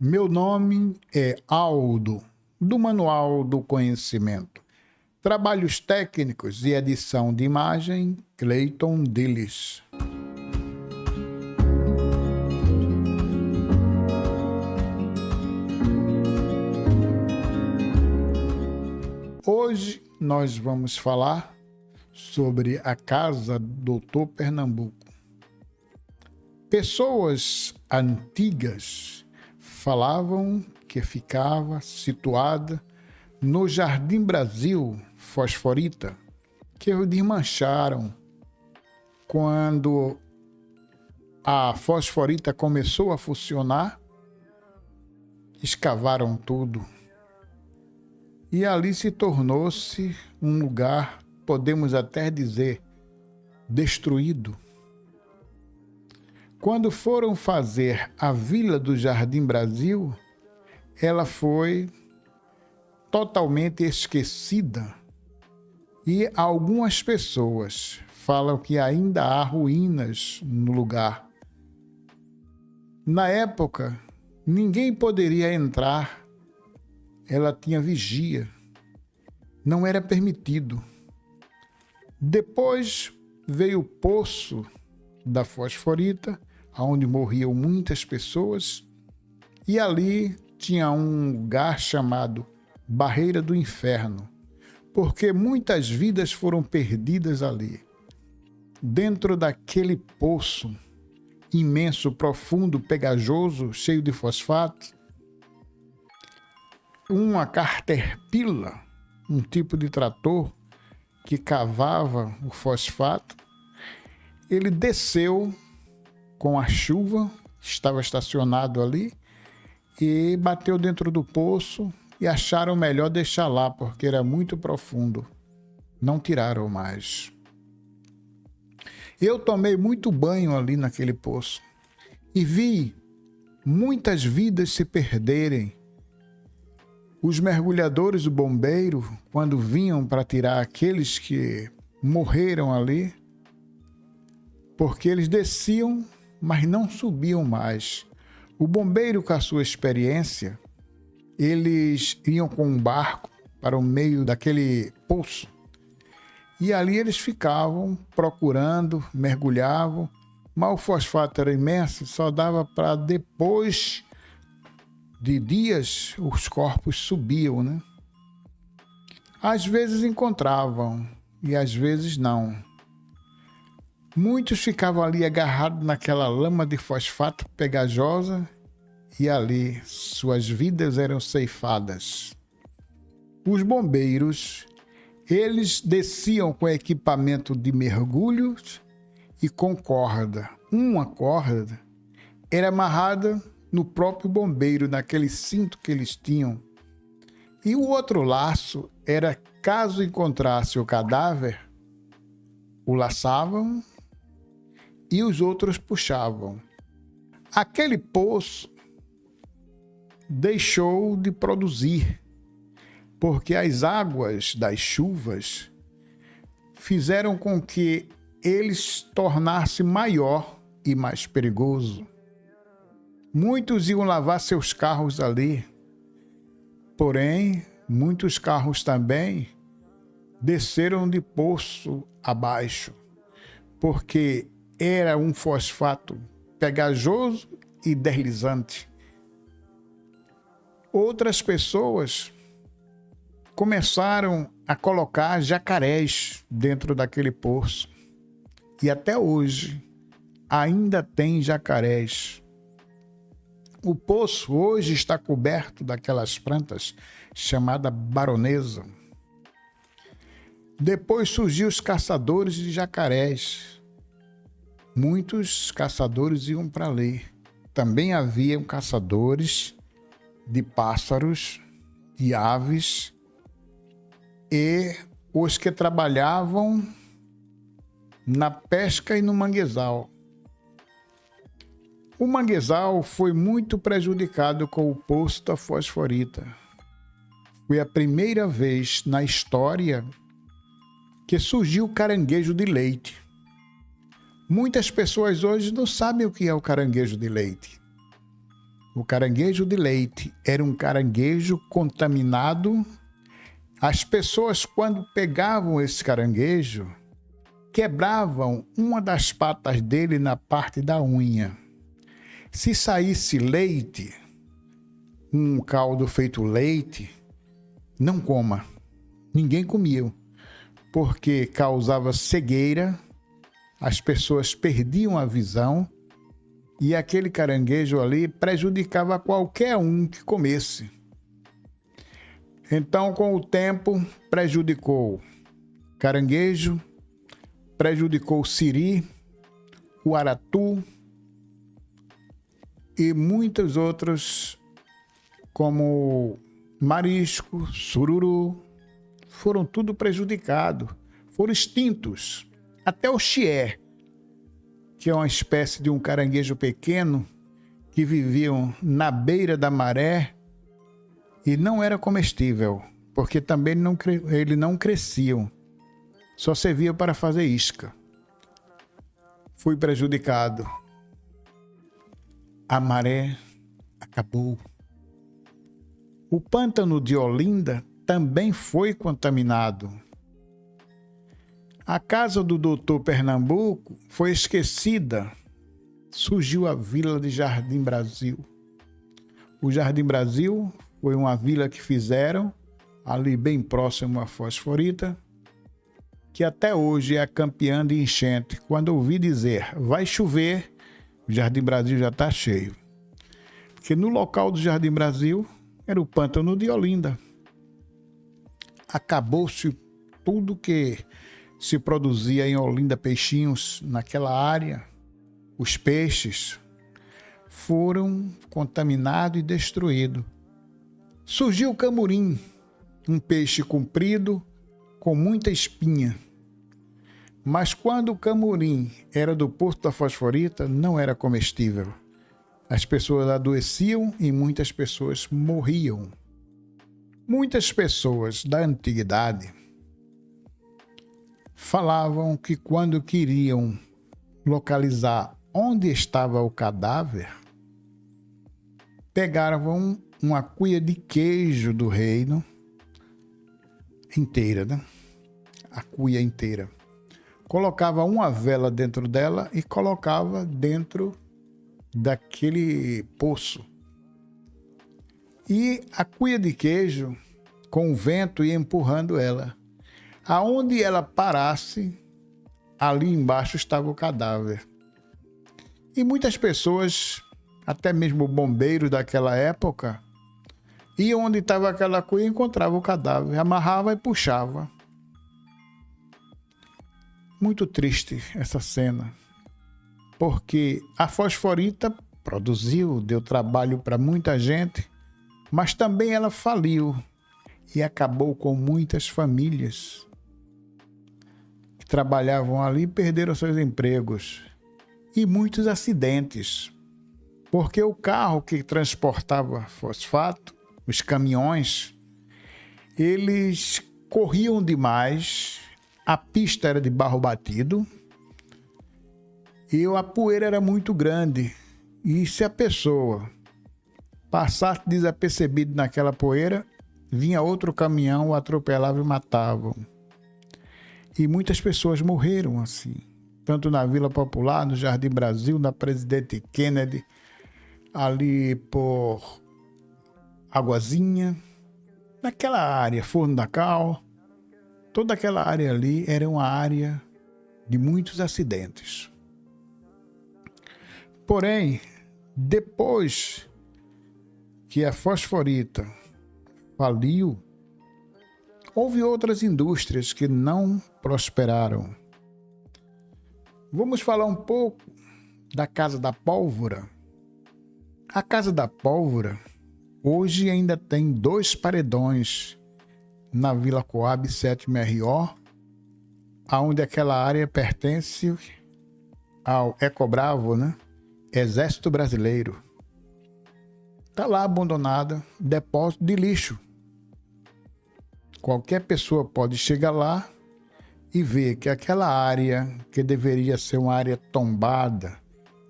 Meu nome é Aldo, do Manual do Conhecimento. Trabalhos técnicos e edição de imagem, Cleiton Dilis. Hoje nós vamos falar sobre a Casa Doutor Pernambuco. Pessoas antigas falavam que ficava situada no Jardim Brasil Fosforita, que desmancharam quando a fosforita começou a funcionar, escavaram tudo. E ali se tornou-se um lugar, podemos até dizer, destruído. Quando foram fazer a Vila do Jardim Brasil, ela foi totalmente esquecida. E algumas pessoas falam que ainda há ruínas no lugar. Na época, ninguém poderia entrar. Ela tinha vigia, não era permitido. Depois veio o poço da fosforita, onde morriam muitas pessoas, e ali tinha um lugar chamado Barreira do Inferno, porque muitas vidas foram perdidas ali. Dentro daquele poço imenso, profundo, pegajoso, cheio de fosfato, uma caterpillar, um tipo de trator que cavava o fosfato, ele desceu com a chuva, estava estacionado ali, e bateu dentro do poço e acharam melhor deixar lá, porque era muito profundo. Não tiraram mais. Eu tomei muito banho ali naquele poço e vi muitas vidas se perderem. Os mergulhadores do bombeiro, quando vinham para tirar aqueles que morreram ali, porque eles desciam, mas não subiam mais. O bombeiro, com a sua experiência, eles iam com um barco para o meio daquele poço e ali eles ficavam procurando, mergulhavam, mas o fosfato era imenso, só dava para depois de dias os corpos subiam, né? Às vezes encontravam e às vezes não. Muitos ficavam ali agarrados naquela lama de fosfato pegajosa e ali suas vidas eram ceifadas. Os bombeiros, eles desciam com equipamento de mergulhos e com corda. Uma corda era amarrada no próprio bombeiro, naquele cinto que eles tinham. E o outro laço era, caso encontrasse o cadáver, o laçavam e os outros puxavam. Aquele poço deixou de produzir, porque as águas das chuvas fizeram com que ele se tornasse maior e mais perigoso. Muitos iam lavar seus carros ali, porém, muitos carros também desceram de poço abaixo, porque era um fosfato pegajoso e deslizante. Outras pessoas começaram a colocar jacarés dentro daquele poço, e até hoje ainda tem jacarés. O poço hoje está coberto daquelas plantas chamada baronesa. Depois surgiu os caçadores de jacarés. Muitos caçadores iam para ali. Também haviam caçadores de pássaros, de aves, e os que trabalhavam na pesca e no manguezal. O manguezal foi muito prejudicado com o poço da fosforita. Foi a primeira vez na história que surgiu o caranguejo de leite. Muitas pessoas hoje não sabem o que é o caranguejo de leite. O caranguejo de leite era um caranguejo contaminado. As pessoas, quando pegavam esse caranguejo, quebravam uma das patas dele na parte da unha. Se saísse leite, um caldo feito leite, não coma. Ninguém comia, porque causava cegueira, as pessoas perdiam a visão e aquele caranguejo ali prejudicava qualquer um que comesse. Então, com o tempo, prejudicou caranguejo, prejudicou o siri, o aratu e muitos outros, como marisco, sururu, foram tudo prejudicados, foram extintos. Até o chié, que é uma espécie de um caranguejo pequeno que viviam na beira da maré e não era comestível, porque também ele não cresciam, só servia para fazer isca. Fui prejudicado. A maré acabou. O pântano de Olinda também foi contaminado. A casa do doutor Pernambuco foi esquecida. Surgiu a vila de Jardim Brasil. O Jardim Brasil foi uma vila que fizeram ali bem próximo à Fosforita, que até hoje é a campeã de enchente. Quando ouvi dizer vai chover, o Jardim Brasil já está cheio. Porque no local do Jardim Brasil era o pântano de Olinda. Acabou-se tudo que se produzia em Olinda, peixinhos naquela área. Os peixes foram contaminados e destruídos. Surgiu o camurim, um peixe comprido com muita espinha. Mas quando o camurim era do Porto da Fosforita, não era comestível. As pessoas adoeciam e muitas pessoas morriam. Muitas pessoas da antiguidade falavam que quando queriam localizar onde estava o cadáver, pegavam uma cuia de queijo do reino inteira, né? A cuia inteira. Colocava uma vela dentro dela e colocava dentro daquele poço. E a cuia de queijo, com o vento, ia empurrando ela. Aonde ela parasse, ali embaixo estava o cadáver. E muitas pessoas, até mesmo bombeiros daquela época, iam onde estava aquela cuia e encontravam o cadáver, amarrava e puxava. Muito triste essa cena, porque a Fosforita produziu, deu trabalho para muita gente, mas também ela faliu e acabou com muitas famílias que trabalhavam ali e perderam seus empregos. E muitos acidentes, porque o carro que transportava fosfato, os caminhões, eles corriam demais, a pista era de barro batido e a poeira era muito grande. E se a pessoa passasse desapercebido naquela poeira, vinha outro caminhão, o atropelava e matava. E muitas pessoas morreram assim, tanto na Vila Popular, no Jardim Brasil, na Presidente Kennedy, ali por Águazinha, naquela área, Forno da Cal, toda aquela área ali era uma área de muitos acidentes. Porém, depois que a Fosforita faliu, houve outras indústrias que não prosperaram. Vamos falar um pouco da Casa da Pólvora. A Casa da Pólvora hoje ainda tem 2 paredões na Vila Coab 7º, onde aquela área pertence ao Ecobravo, né? Exército Brasileiro. Está lá abandonada, depósito de lixo. Qualquer pessoa pode chegar lá e ver que aquela área, que deveria ser uma área tombada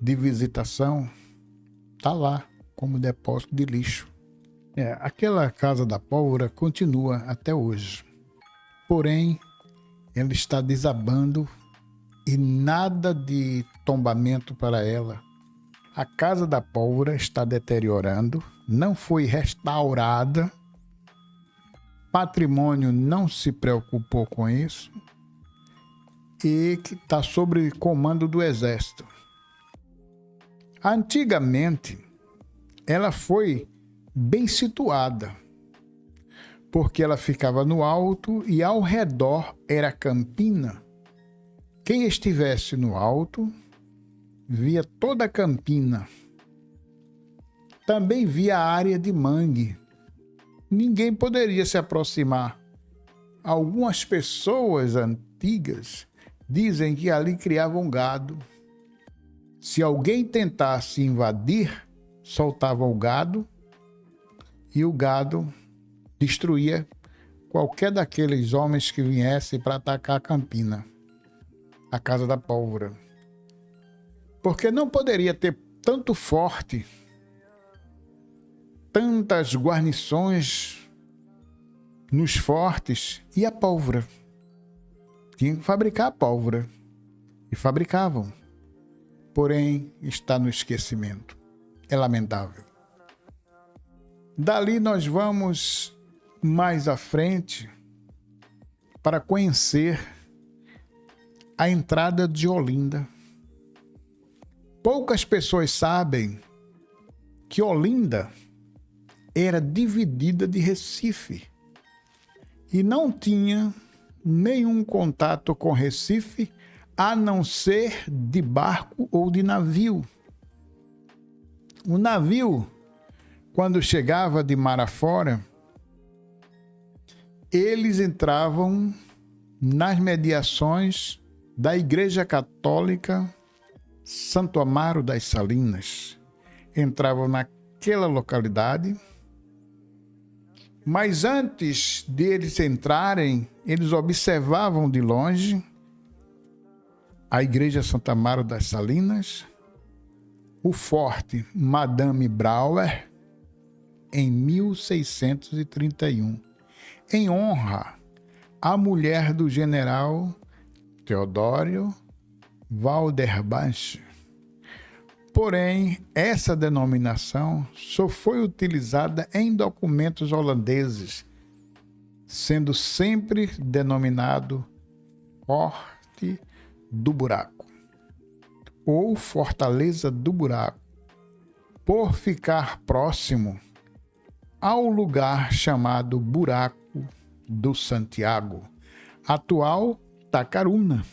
de visitação, está lá como depósito de lixo. Aquela Casa da Pólvora continua até hoje. Porém, ela está desabando e nada de tombamento para ela. A Casa da Pólvora está deteriorando, não foi restaurada, patrimônio não se preocupou com isso e que está sob comando do Exército. Antigamente, ela foi bem situada, porque ela ficava no alto e ao redor era campina. Quem estivesse no alto via toda a campina. Também via a área de mangue. Ninguém poderia se aproximar. Algumas pessoas antigas dizem que ali criavam gado. Se alguém tentasse invadir, soltava o gado e o gado destruía qualquer daqueles homens que viessem para atacar a campina, a Casa da Pólvora. Porque não poderia ter tanto forte, tantas guarnições nos fortes e a pólvora. Tinham que fabricar a pólvora. E fabricavam. Porém, está no esquecimento. É lamentável. Dali nós vamos mais à frente para conhecer a entrada de Olinda. Poucas pessoas sabem que Olinda era dividida de Recife e não tinha nenhum contato com Recife a não ser de barco ou de navio. O navio, quando chegava de mar afora, eles entravam nas mediações da Igreja Católica Santo Amaro das Salinas. Entravam naquela localidade, mas antes deles entrarem, eles observavam de longe a Igreja Santo Amaro das Salinas, o Forte Madame Brauer, em 1631, em honra à mulher do general Teodório Waldersbach. Porém, essa denominação só foi utilizada em documentos holandeses, sendo sempre denominado Forte do Buraco ou Fortaleza do Buraco, por ficar próximo ao lugar chamado Buraco do Santiago, atual Tacaruna.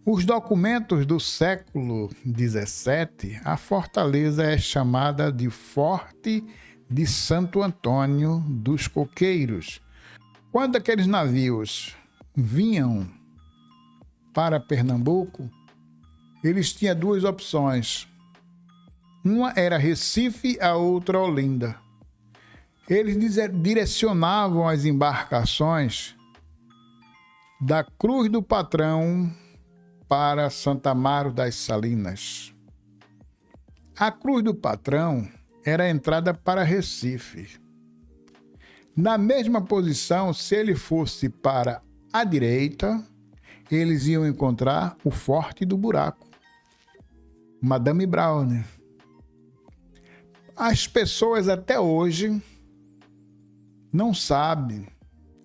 Os documentos do século XVII, a fortaleza é chamada de Forte de Santo Antônio dos Coqueiros. Quando aqueles navios vinham para Pernambuco, eles tinham duas opções. Uma era Recife, a outra Olinda. Eles direcionavam as embarcações da Cruz do Patrão para Santo Amaro das Salinas. A Cruz do Patrão era a entrada para Recife. Na mesma posição, se ele fosse para a direita, eles iam encontrar o Forte do Buraco, Madame Browne. As pessoas até hoje não sabem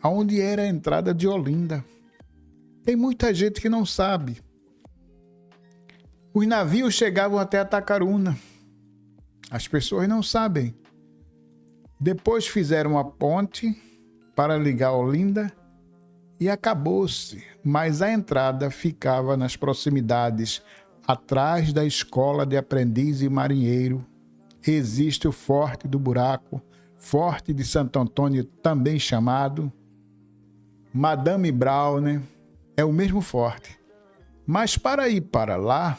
aonde era a entrada de Olinda. Tem muita gente que não sabe. Os navios chegavam até a Tacaruna. As pessoas não sabem. Depois fizeram a ponte para ligar Olinda e acabou-se. Mas a entrada ficava nas proximidades, atrás da Escola de Aprendiz e Marinheiro. Existe o Forte do Buraco, Forte de Santo Antônio, também chamado Madame Browne, é o mesmo forte. Mas para ir para lá,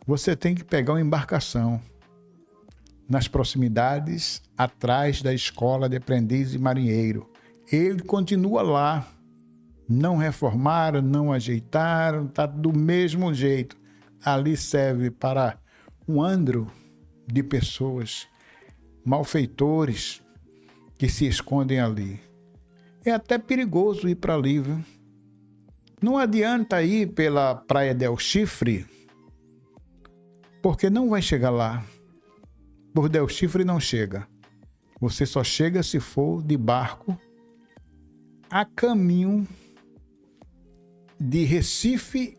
você tem que pegar uma embarcação nas proximidades, atrás da Escola de Aprendiz e Marinheiro. Ele continua lá. Não reformaram, não ajeitaram, está do mesmo jeito. Ali serve para um andro de pessoas, malfeitores que se escondem ali. É até perigoso ir para ali, viu? Não adianta ir pela Praia del Chifre, porque não vai chegar lá. Por Del Chifre não chega. Você só chega se for de barco a caminho de Recife.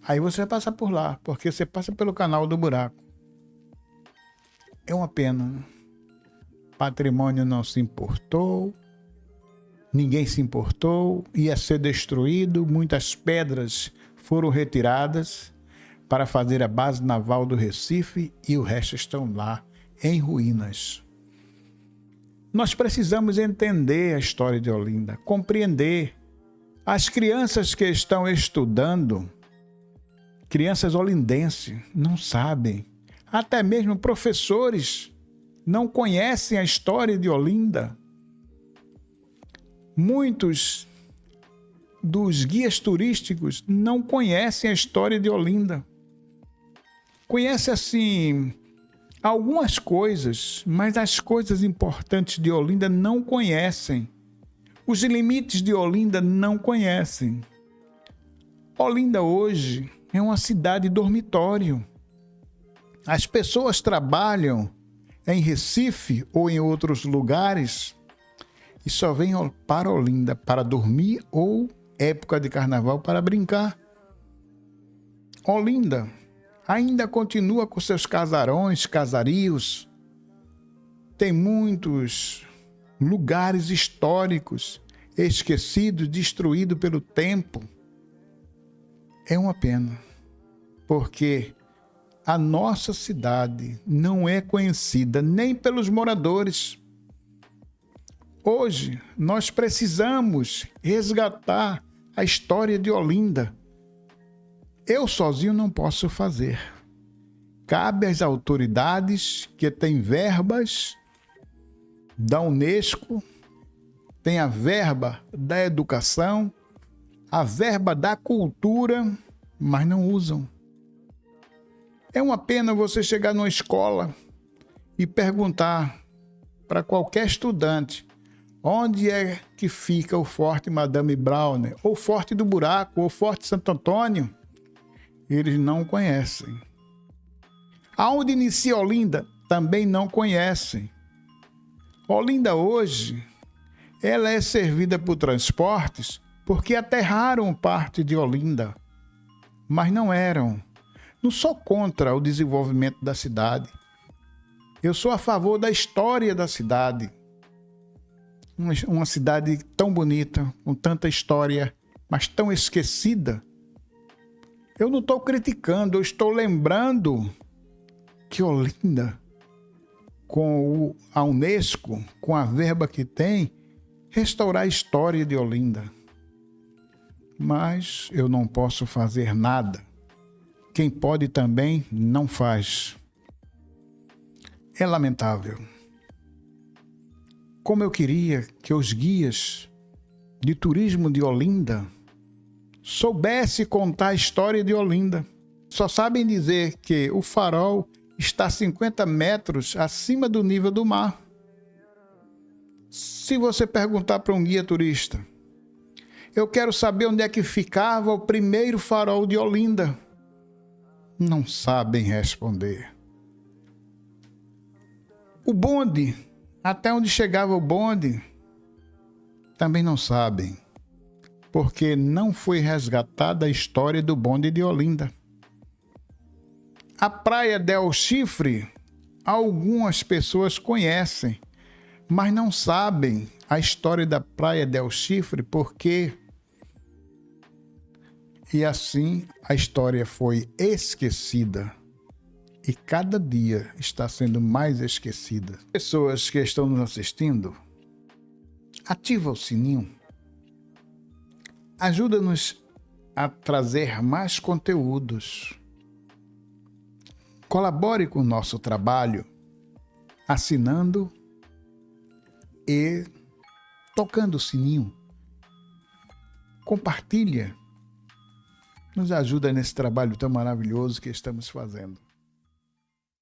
Aí você vai passar por lá, porque você passa pelo Canal do Buraco. É uma pena. Patrimônio não se importou, ninguém se importou, ia ser destruído, muitas pedras foram retiradas para fazer a base naval do Recife e o resto estão lá em ruínas. Nós precisamos entender a história de Olinda, compreender. As crianças que estão estudando, crianças olindenses, não sabem. Até mesmo professores não conhecem a história de Olinda. Muitos dos guias turísticos não conhecem a história de Olinda. Conhecem, assim, algumas coisas, mas as coisas importantes de Olinda não conhecem. Os limites de Olinda não conhecem. Olinda hoje é uma cidade dormitório. As pessoas trabalham em Recife ou em outros lugares e só vêm para Olinda para dormir ou época de carnaval para brincar. Olinda ainda continua com seus casarões, casarios. Tem muitos lugares históricos esquecidos, destruídos pelo tempo. É uma pena, porque a nossa cidade não é conhecida nem pelos moradores. Hoje, nós precisamos resgatar a história de Olinda. Eu sozinho não posso fazer. Cabe às autoridades que têm verbas da Unesco, tem a verba da educação, a verba da cultura, mas não usam. É uma pena você chegar numa escola e perguntar para qualquer estudante onde é que fica o Forte Madame Browner, ou Forte do Buraco, ou Forte Santo Antônio. Eles não conhecem. Aonde inicia Olinda, também não conhecem. Olinda hoje, ela é servida por transportes porque aterraram parte de Olinda, mas não eram. Não sou contra o desenvolvimento da cidade. Eu sou a favor da história da cidade. Uma cidade tão bonita, com tanta história, mas tão esquecida. Eu não estou criticando, eu estou lembrando que Olinda, com a Unesco, com a verba que tem, restaurar a história de Olinda. Mas eu não posso fazer nada. Quem pode também não faz. É lamentável. Como eu queria que os guias de turismo de Olinda soubessem contar a história de Olinda. Só sabem dizer que o farol está a 50 metros acima do nível do mar. Se você perguntar para um guia turista, eu quero saber onde é que ficava o primeiro farol de Olinda, não sabem responder. O bonde, até onde chegava o bonde, também não sabem, porque não foi resgatada a história do bonde de Olinda. A Praia del Chifre, algumas pessoas conhecem, mas não sabem a história da Praia del Chifre, porque... E assim a história foi esquecida e cada dia está sendo mais esquecida. Pessoas que estão nos assistindo, ativa o sininho. Ajuda-nos a trazer mais conteúdos. Colabore com o nosso trabalho, assinando e tocando o sininho. Compartilha. Nos ajuda nesse trabalho tão maravilhoso que estamos fazendo.